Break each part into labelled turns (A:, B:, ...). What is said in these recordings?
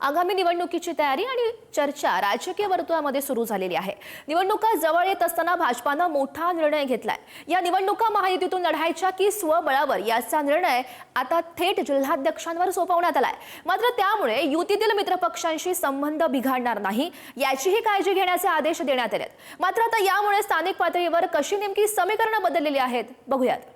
A: आगामी निवडणुकीची तयारी आणि चर्चा राजकीय वर्तुळामध्ये सुरू झालेली आहे। निवडणुका जवळ येत असताना भाजपाने मोठा निर्णय घेतलाय। या निवडणुका महायुतीतून लढायच्या की स्वबळावर याचा निर्णय आता थेट जिल्हाध्यक्षांवर सोपवण्यात आलाय। मात्र त्यामुळे युतीतील मित्रपक्षांशी संबंध बिघडणार नाही याचीही काळजी घेण्याचे आदेश देण्यात आलेत। मात्र आता यामुळे स्थानिक पातळीवर कशी नेमकी समीकरणं बदललेली आहेत बघूयात।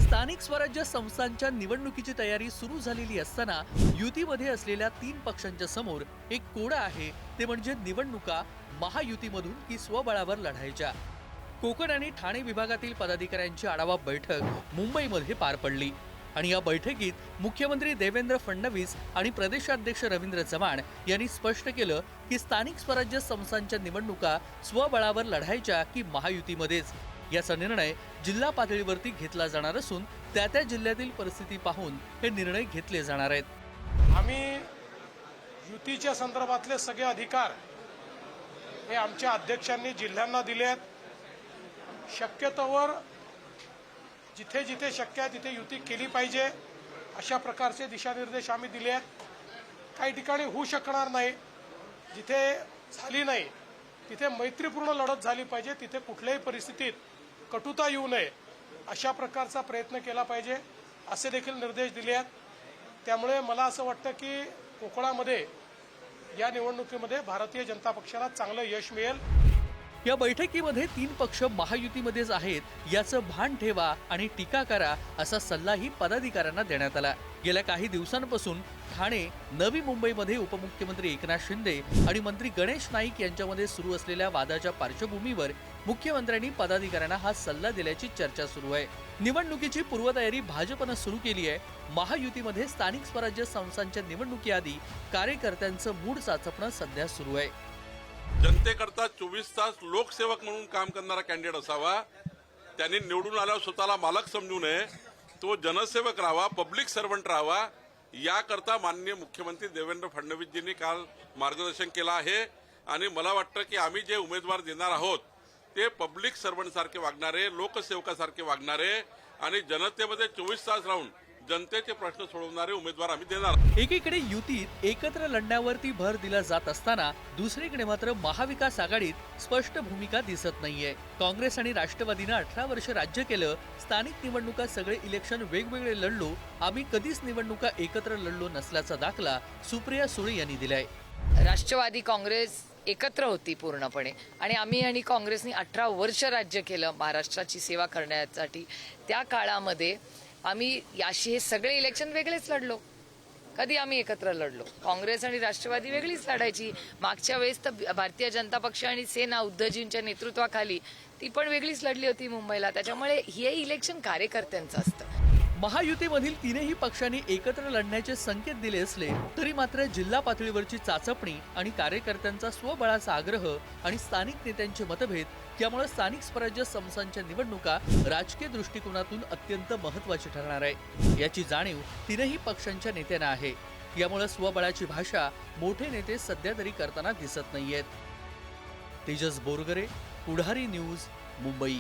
B: स्थानिक स्वराज्य संस्थांच्या निवडणुकीची तयारी सुरू झालेली असताना युतीमध्ये असलेल्या 3 पक्षांच्या समोर एक कोडं आहे, ते म्हणजे निवडणुका महायुतीमधून की स्वबळावर लढायच्या। कोकण आणि ठाणे विभागातील पदाधिकाऱ्यांची आढावा बैठक मुंबईमध्ये पार पडली आणि या बैठकीत मुख्यमंत्री देवेंद्र फडणवीस आणि प्रदेशाध्यक्ष रवींद्र चव्हाण यांनी स्पष्ट केलं की स्थानिक स्वराज्य संस्थांच्या निवडणुका स्वबळावर लढायच्या की महायुतीमध्येच याचा निर्णय जिल्हा पातळीवरती घेतला जाणार असून त्या जिल्ह्यातील परिस्थिती पाहून हे निर्णय घेतले जाणार आहेत।
C: आम्ही युतीच्या संदर्भातले सगळे अधिकार हे आमच्या अध्यक्षांनी जिल्ह्यांना दिले आहेत। शक्यतोवर जिथे जिथे शक्य आहे तिथे युती केली पाहिजे अशा प्रकारचे दिशानिर्देश आम्ही दिले आहेत। काही ठिकाणी होऊ शकणार नाही, जिथे झाली नाही तिथे मैत्रीपूर्ण लढत झाली पाहिजे, तिथे कुठल्याही परिस्थितीत कटुता येऊ नये अशा प्रकारचा प्रयत्न केला पाहिजे असे देखील निर्देश दिले आहेत। त्यामुळे मला असं वाटतं की कोकणामध्ये या निवडणुकीमध्ये भारतीय जनता पक्षाला चांगलं यश मिळेल।
B: या बैठकीमध्ये 3 पक्ष महायुतीमध्येच आहेत याचं भान ठेवा आणि टीका करा असा सल्लाही पदाधिकाऱ्यांना देण्यात आला। गेल्या काही दिवसांपासून ठाणे नवी मुंबईमध्ये उपमुख्यमंत्री एकनाथ शिंदे आणि मंत्री गणेश नाईक यांच्यामध्ये सुरू असलेल्या वादाच्या पार्श्वभूमीवर मुख्यमंत्र्यांनी पदाधिकाऱ्यांना हा सल्ला दिल्याची चर्चा सुरू आहे। निवडणुकीची पूर्वतयारी भाजपनं सुरू केली आहे। महायुतीमध्ये स्थानिक स्वराज्य संस्थांच्या निवडणुकीआधी कार्यकर्त्यांचं मूड चाचपणं सध्या सुरू आहे।
D: जनतेकरता 24 तास लोकसेवक म्हणून काम करणारा कॅन्डिडेट असावा। त्यांनी निवडून आल्यावर स्वतःला मालक समजू नये, तो जनसेवक राहावा, पब्लिक सर्वंट राहावा। याकरता माननीय मुख्यमंत्री देवेंद्र फडणवीसजींनी काल मार्गदर्शन केलं आहे आणि मला वाटतं की आम्ही जे उमेदवार देणार आहोत ते पब्लिक सर्वंट सारखे वागणारे, लोकसेवकासारखे वागणारे आणि जनतेमध्ये 24 तास राहून जनतेचे प्रश्न सोडवणारे उमेदवार आम्ही देणार।
B: एकीकडे युतीत एकत्र लढण्यावरती भर दिला जात असताना दुसरीकडे मात्र महाविकास आघाडीत स्पष्ट भूमिका दिसत नाहीये। काँग्रेस आणि राष्ट्रवादीनं 18 वर्ष राज्य केलं, स्थानिक निवडणुका सगळे इलेक्शन वेगवेगळे लढलो, आम्ही कधीच निवडणुका एकत्र लढलो नसल्याचा दाखला सुप्रिया सुळे यांनी दिलाय।
E: राष्ट्रवादी काँग्रेस एकत्र होती पूर्णपणे आणि आम्ही आणि काँग्रेसने 18 वर्ष राज्य केलं महाराष्ट्राची सेवा करण्यासाठी। त्या काळामध्ये आम्ही याशी हे सगळे इलेक्शन वेगळेच लढलो, कधी आम्ही एकत्र लढलो। काँग्रेस आणि राष्ट्रवादी वेगळीच लढायची। मागच्या वेळेस तर भारतीय जनता पक्ष आणि सेना उद्धवजींच्या नेतृत्वाखाली ती पण वेगळीच लढली होती मुंबईला। त्याच्यामुळे हे इलेक्शन कार्यकर्त्यांचं असतं।
B: महायुतीमधील 3ही पक्षांनी एकत्र लढण्याचे संकेत दिले असले तरी मात्र जिल्हा पातळीवरची चाचपणी आणि कार्यकर्त्यांचा स्वबळाचा आग्रह आणि स्थानिक नेत्यांचे मतभेद यामुळे स्थानिक स्वराज्य संस्थांच्या निवडणुका राजकीय दृष्टिकोनातून अत्यंत महत्त्वाची ठरणार आहे। याची जाणीव 3ही पक्षांच्या नेत्यांना आहे। यामुळे स्वबळाची भाषा मोठे नेते सध्या तरी करताना दिसत नाहीयेत। तेजस बोरगरे, पुढारी न्यूज, मुंबई।